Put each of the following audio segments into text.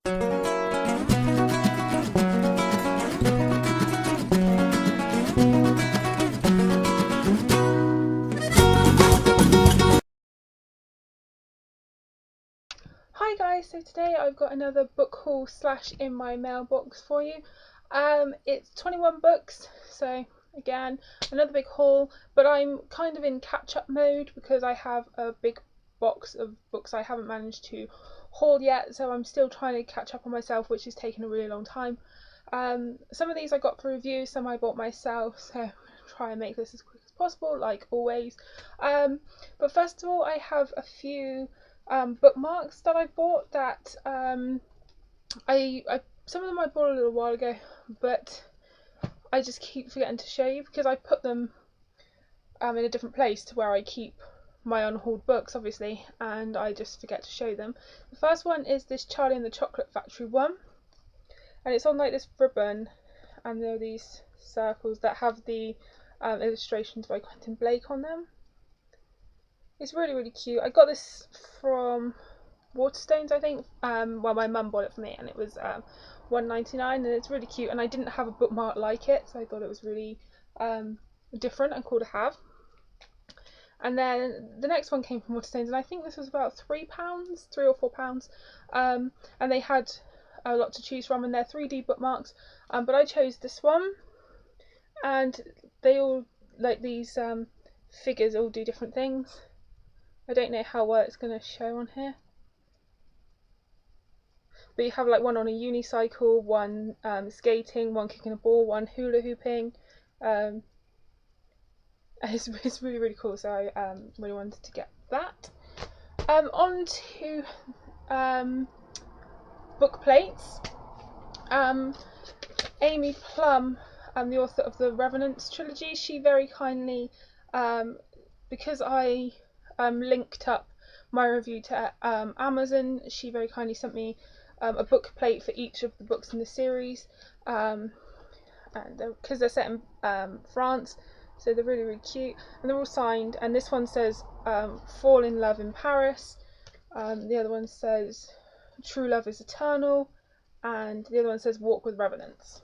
Hi guys, so today I've got another book haul slash in my mailbox for you. It's 21 books, so again another big haul, but I'm kind of in catch-up mode because I have a big box of books I haven't managed to haul yet, so I'm still trying to catch up on myself, which has taken a really long time. Some of these I got for review, some I bought myself, so I'm gonna try and make this as quick as possible, like always. But first of all, I have a few bookmarks that I bought that I some of them I bought a little while ago, but I just keep forgetting to show you because I put them in a different place to where I keep my unhauled books, obviously, and I just forget to show them. The first one is this Charlie and the Chocolate Factory one, and it's on like this ribbon, and there are these circles that have the illustrations by Quentin Blake on them. It's really, really cute. I got this from Waterstones, I think. Well, my mum bought it for me, and it was $1.99, and it's really cute. And I didn't have a bookmark like it, so I thought it was really different and cool to have. And then the next one came from Waterstones, and I think this was about £3, £3 or £4. And they had a lot to choose from, and they're 3D bookmarks. But I chose this one, and they all, like these figures, all do different things. I don't know how well it's going to show on here, but you have like one on a unicycle, one skating, one kicking a ball, one hula hooping. It's really, really cool, so I really wanted to get that. On to book plates. Amy Plum, the author of the Revenants trilogy, she very kindly, because I linked up my review to Amazon, she very kindly sent me a book plate for each of the books in the series, and because they're set in France, so they're really, really cute, and they're all signed. And this one says Fall in Love in Paris, the other one says True Love is Eternal, and the other one says Walk with Revenants.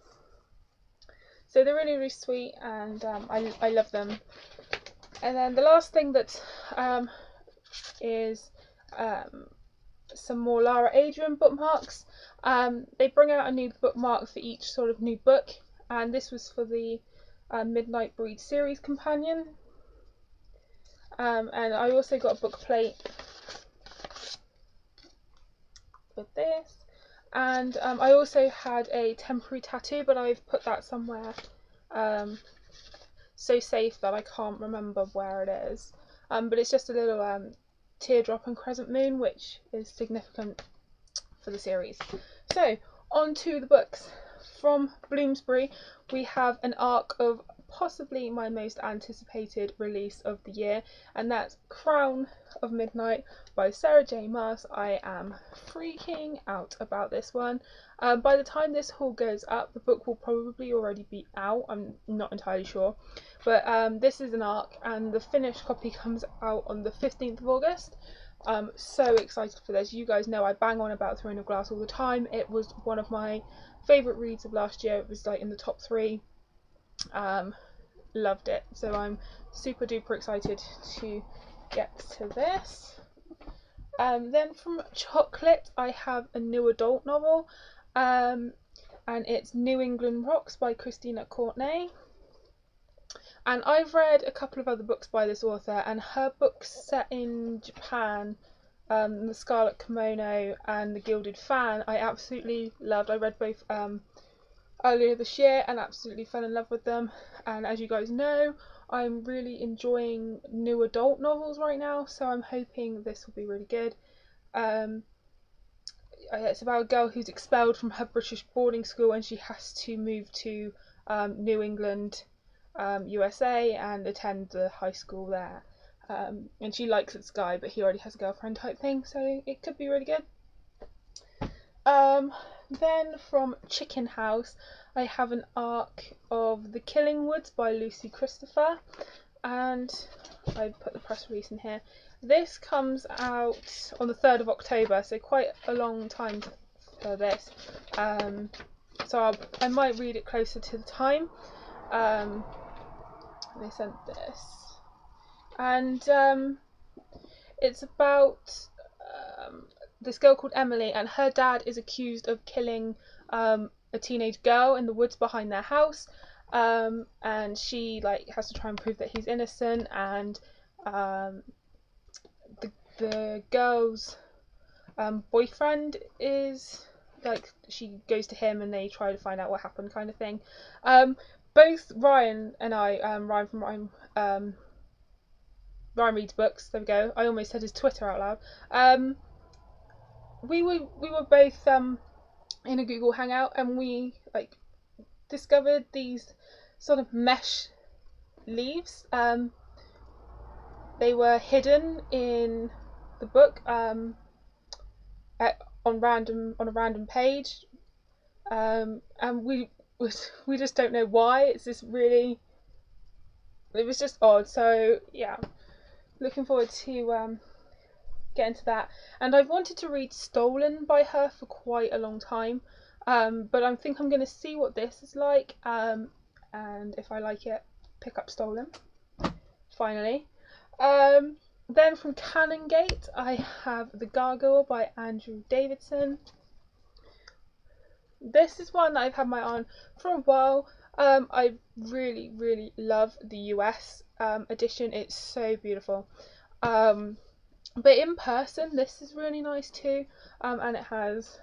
So they're really, really sweet, and I love them. And then the last thing that is some more Lara Adrian bookmarks. They bring out a new bookmark for each sort of new book, and this was for the Midnight Breed series companion. And I also got a book plate with this, and I also had a temporary tattoo, but I've put that somewhere so safe that I can't remember where it is. But it's just a little teardrop and crescent moon, which is significant for the series. So on to the books. From Bloomsbury we have an arc of possibly my most anticipated release of the year, and that's Crown of Midnight by Sarah J Maas. I am freaking out about this one. By the time this haul goes up, the book will probably already be out, I'm not entirely sure, but this is an arc, and the finished copy comes out on the 15th of August. I'm so excited for this. You guys know I bang on about Throne of Glass all the time. It was one of my favourite reads of last year. It was like in the top 3. Loved it. So I'm super duper excited to get to this. Then from Chocolate I have a new adult novel, and it's New England Rocks by Christina Courtenay. And I've read a couple of other books by this author, and her books set in Japan, The Scarlet Kimono and The Gilded Fan, I absolutely loved. I read both earlier this year and absolutely fell in love with them. And as you guys know, I'm really enjoying new adult novels right now, so I'm hoping this will be really good. It's about a girl who's expelled from her British boarding school, and she has to move to New England, USA, and attend the high school there. And she likes this guy, but he already has a girlfriend type thing, so it could be really good. Then from Chicken House I have an arc of The Killing Woods by Lucy Christopher, and I put the press release in here. This comes out on the 3rd of October, so quite a long time for this. So I might read it closer to the time. They sent this, and it's about this girl called Emily, and her dad is accused of killing a teenage girl in the woods behind their house, and she has to try and prove that he's innocent, and the girl's boyfriend is she goes to him and they try to find out what happened, kind of thing. Both Ryan and I, Ryan from Ryan Reads Books, there we go, I almost said his Twitter out loud. We were both in a Google Hangout, and we discovered these sort of mesh leaves. They were hidden in the book on a random page, and we just don't know why. It was just odd. So yeah, looking forward to get into that. And I've wanted to read Stolen by her for quite a long time, but I think I'm going to see what this is like, and if I like it, pick up Stolen finally. Then from Canongate I have The Gargoyle by Andrew Davidson. This is one that I've had my eye on for a while. I really love the US edition. It's so beautiful. But in person, this is really nice too, and it has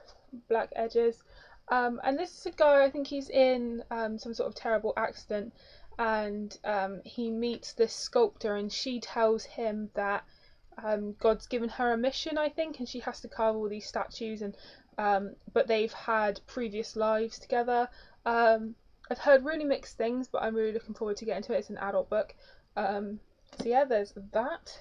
black edges. And this is a guy, I think he's in some sort of terrible accident, and he meets this sculptor, and she tells him that God's given her a mission, I think, and she has to carve all these statues, and but they've had previous lives together. I've heard really mixed things, but I'm really looking forward to getting to it. It's an adult book. So yeah, there's that.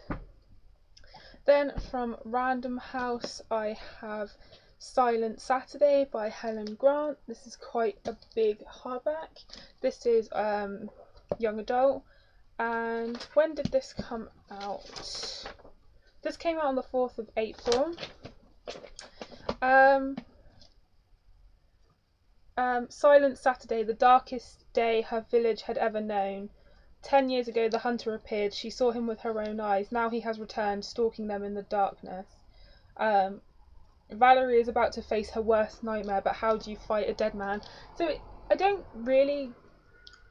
Then from Random House I have Silent Saturday by Helen Grant. This is quite a big hardback. This is young adult. And when did this come out? This came out on the 4th of April. Silent Saturday, the darkest day her village had ever known. 10 years ago the hunter appeared. She saw him with her own eyes. Now he has returned, stalking them in the darkness. Valerie is about to face her worst nightmare, but how do you fight a dead man? So I don't really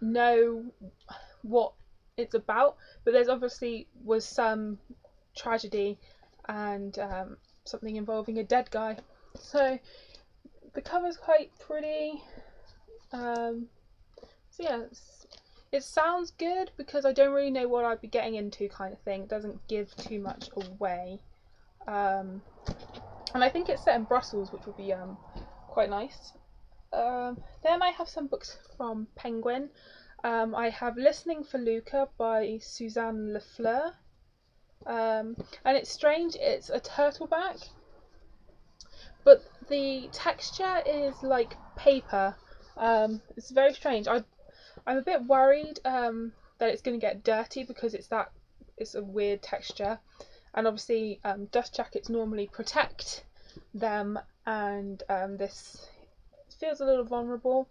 know what it's about, but there's obviously was some tragedy and something involving a dead guy. So the cover's quite pretty. So yeah, it sounds good because I don't really know what I'd be getting into, kind of thing. It doesn't give too much away. And I think it's set in Brussels, which would be quite nice. Then I have some books from Penguin. I have Listening for Luca by Suzanne Lafleur. And it's strange, it's a turtleback, but the texture is like paper. It's very strange. I'm a bit worried that it's going to get dirty because it's a weird texture, and obviously dust jackets normally protect them, and this feels a little vulnerable.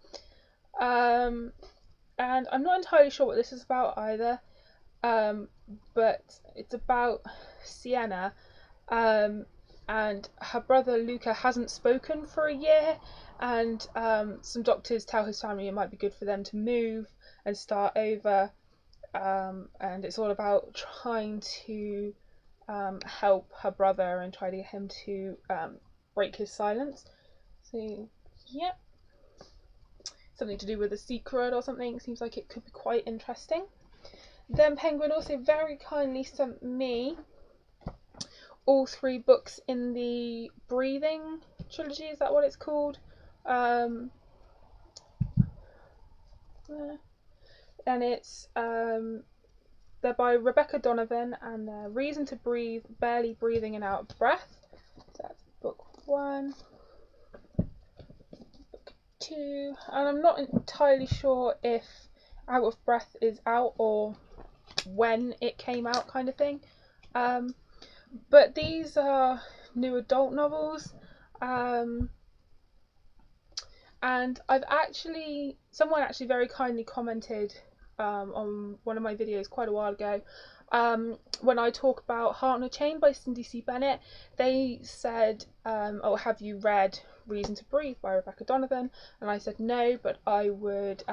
And I'm not entirely sure what this is about either, but it's about Sienna, and her brother Luca hasn't spoken for a year, and some doctors tell his family it might be good for them to move and start over, and it's all about trying to help her brother and try to get him to break his silence. So yeah, something to do with a secret or something. Seems like it could be quite interesting. Then Penguin also very kindly sent me all 3 books in the Breathing trilogy. Is that what it's called? And it's they're by Rebecca Donovan, and they're Reason to Breathe, Barely Breathing and Out of Breath. So that's book 1. Book 2, and I'm not entirely sure if Out of Breath is out or when it came out, kind of thing. But these are new adult novels, And someone actually very kindly commented on one of my videos quite a while ago, when I talk about Heart on a Chain by Cindy C. Bennett. They said, oh, have you read Reason to Breathe by Rebecca Donovan? And I said no, but I would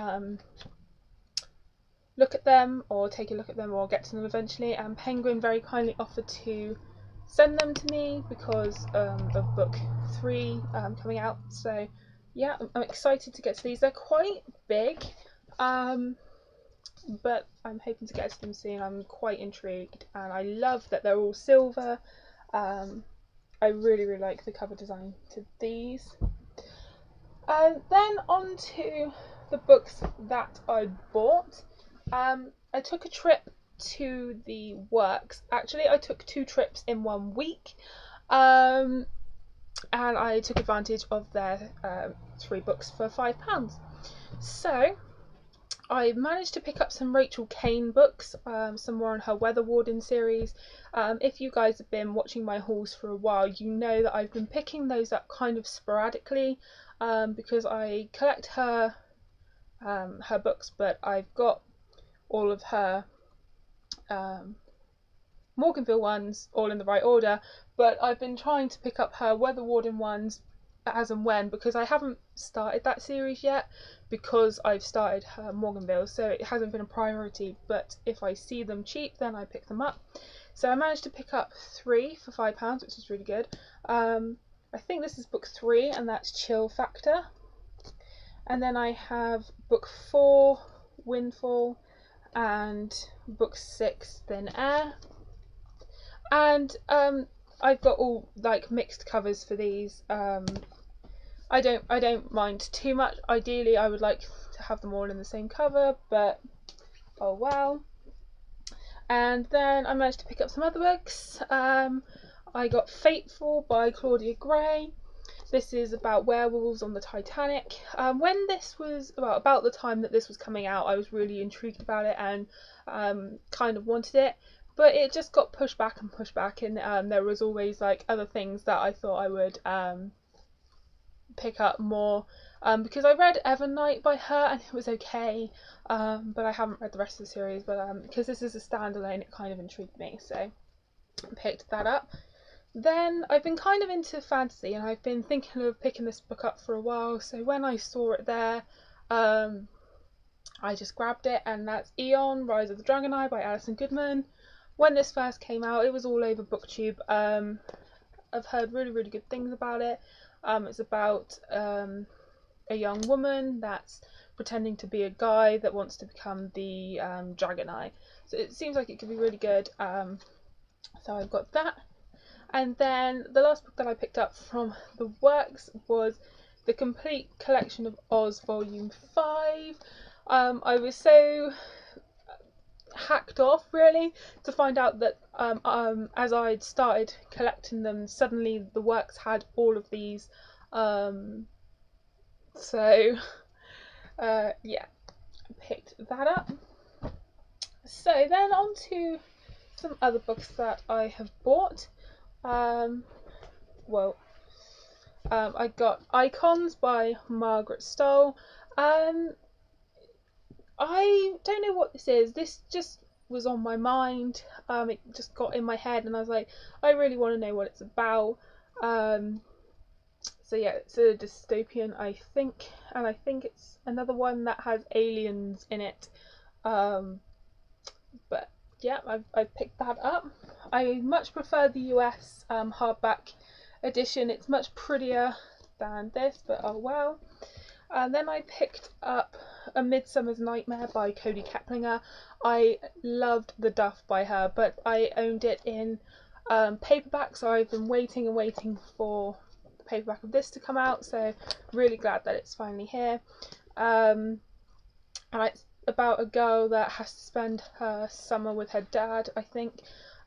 look at them, or take a look at them, or get to them eventually. And Penguin very kindly offered to send them to me because of book 3 coming out. So yeah, I'm excited to get to these. They're quite big, but I'm hoping to get to them soon. I'm quite intrigued, and I love that they're all silver. I really like the cover design to these. Then on to the books that I bought. I took a trip to the works. Actually, I took 2 trips in 1 week, and I took advantage of their 3 books for £5. So I managed to pick up some Rachel Kane books, some more on her Weather Warden series. If you guys have been watching my hauls for a while, you know that I've been picking those up kind of sporadically, because I collect her books, but I've got all of her Morganville ones all in the right order, but I've been trying to pick up her Weather Warden ones as and when, because I haven't started that series yet, because I've started her Morganville, so it hasn't been a priority. But if I see them cheap, then I pick them up. So I managed to pick up 3 for £5, which is really good. I think this is book 3, and that's Chill Factor. And then I have book 4, Windfall, and book 6, Thin Air. And I've got all like mixed covers for these. I don't mind too much. Ideally, I would like to have them all in the same cover, but oh well. And then I managed to pick up some other books. I got Fateful by Claudia Gray. This is about werewolves on the Titanic. When this was about the time that this was coming out, I was really intrigued about it and kind of wanted it. But it just got pushed back, and there was always like other things that I thought I would pick up more, because I read Evernight by her and it was okay, but I haven't read the rest of the series. But because this is a standalone, it kind of intrigued me, so I picked that up. Then I've been kind of into fantasy, and I've been thinking of picking this book up for a while, so when I saw it there, I just grabbed it, and that's Eon, Rise of the Dragon Eye by Alison Goodman. When this first came out, it was all over BookTube. I've heard really good things about it. It's about a young woman that's pretending to be a guy that wants to become the Dragon Eye. So it seems like it could be really good. So I've got that. And then the last book that I picked up from the works was the complete collection of Oz Volume 5. I was so hacked off really to find out that as I'd started collecting them, suddenly the works had all of these. So yeah, I picked that up. So then on to some other books that I have bought. I got Icons by Margaret Stoll. I don't know what this is. This just was on my mind. It just got in my head, and I was like, I really want to know what it's about. So yeah, it's a dystopian, I think, and I think it's another one that has aliens in it. But yeah, I picked that up. I much prefer the US hardback edition. It's much prettier than this, but oh well. And then I picked up A Midsummer's Nightmare by Cody Keplinger. I loved the Duff by her, but I owned it in paperback, so I've been waiting for the paperback of this to come out, so really glad that it's finally here. And it's about a girl that has to spend her summer with her dad, I think,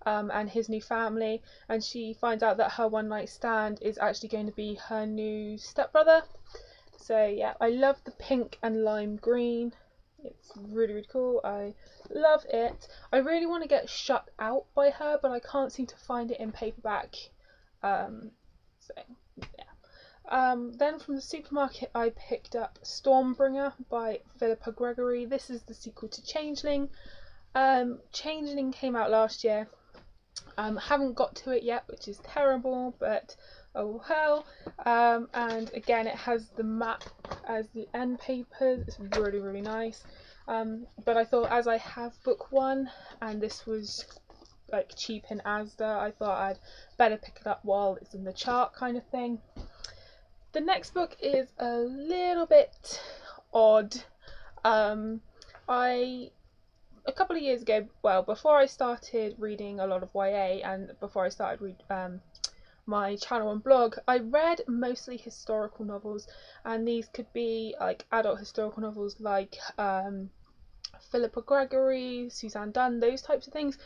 and his new family, and she finds out that her one night stand is actually going to be her new stepbrother. So yeah, I love the pink and lime green. It's really cool. I love it. I really want to get Shut Out by her, but I can't seem to find it in paperback. So yeah. Then from the supermarket I picked up Stormbringer by Philippa Gregory. This is the sequel to Changeling. Changeling came out last year. Haven't got to it yet, which is terrible, but oh well. And again, it has the map as the end papers. It's really, really nice. But I thought, as I have book one and this was like cheap in Asda, I thought I'd better pick it up while it's in the chart, kind of thing. The next book is a little bit odd. A couple of years ago, well, before I started reading a lot of YA and before I started my channel and blog, I read mostly historical novels, and these could be like adult historical novels like Philippa Gregory, Suzanne Dunn, those types of things.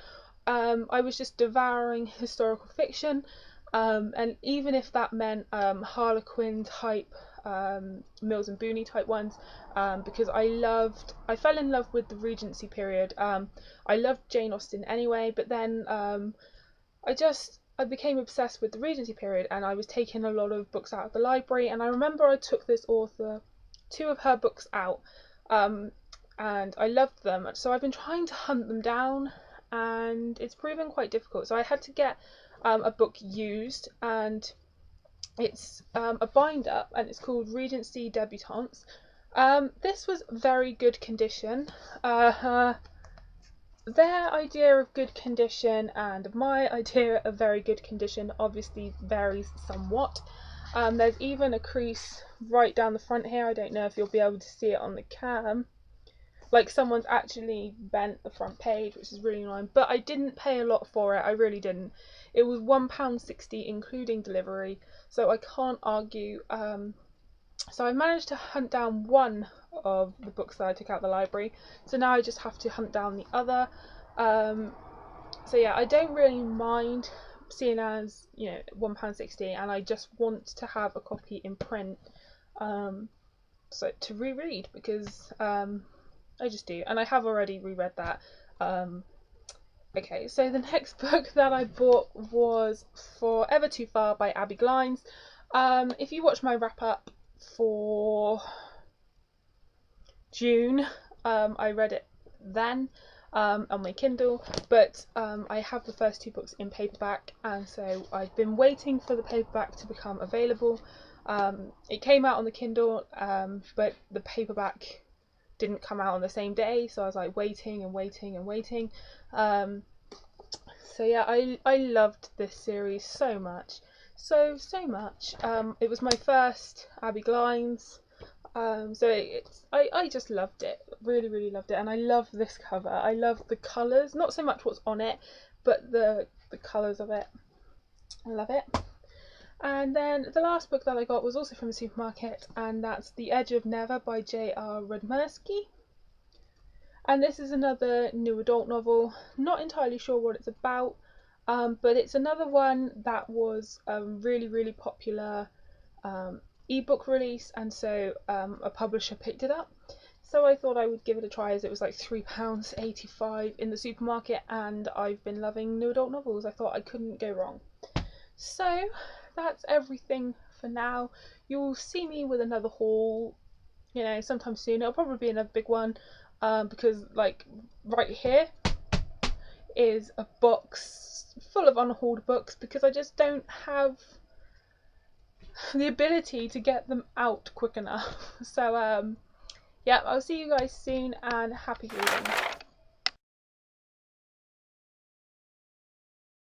I was just devouring historical fiction, and even if that meant Harlequin type, Mills and Booney type ones, because I fell in love with the Regency period. I loved Jane Austen anyway, but then I became obsessed with the Regency period, and I was taking a lot of books out of the library. And I remember I took this author two of her books out, and I loved them. So I've been trying to hunt them down, and it's proven quite difficult. So I had to get a book used, and it's a binder, and it's called Regency Debutantes. This was very good condition. Their idea of good condition and my idea of very good condition obviously varies somewhat. There's even a crease right down the front here. I don't know if you'll be able to see it on the cam. Like someone's actually bent the front page, which is really annoying. But I didn't pay a lot for it. I really didn't. It was £1.60 including delivery, so I can't argue. So I managed to hunt down one of the books that I took out of the library, so now I just have to hunt down the other. So yeah, I don't really mind, seeing as, you know, £1.60, and I just want to have a copy in print, so to reread, because I just do, and I have already reread that. Okay, so the next book that I bought was Forever Too Far by Abby Glines. If you watch my wrap up for June, I read it then on my Kindle, but I have the first two books in paperback, and so I've been waiting for the paperback to become available. It came out on the Kindle, but the paperback didn't come out on the same day, so I was like waiting and waiting and waiting. So yeah, I loved this series so much. So much. It was my first Abby Glines, so I just loved it, really loved it, and I love this cover. I love the colours, not so much what's on it, but the colours of it. I love it. And then the last book that I got was also from the supermarket, and that's The Edge of Never by J.R. Rudmersky. And this is another new adult novel. Not entirely sure what it's about, but it's another one that was really popular ebook release, and so a publisher picked it up. So I thought I would give it a try, as it was like £3.85 in the supermarket, and I've been loving new adult novels. I thought I couldn't go wrong. So that's everything for now. You'll see me with another haul, you know, sometime soon. It'll probably be another big one, because like right here is a box full of unhauled books, because I just don't have the ability to get them out quick enough. So yeah, I'll see you guys soon, and happy reading.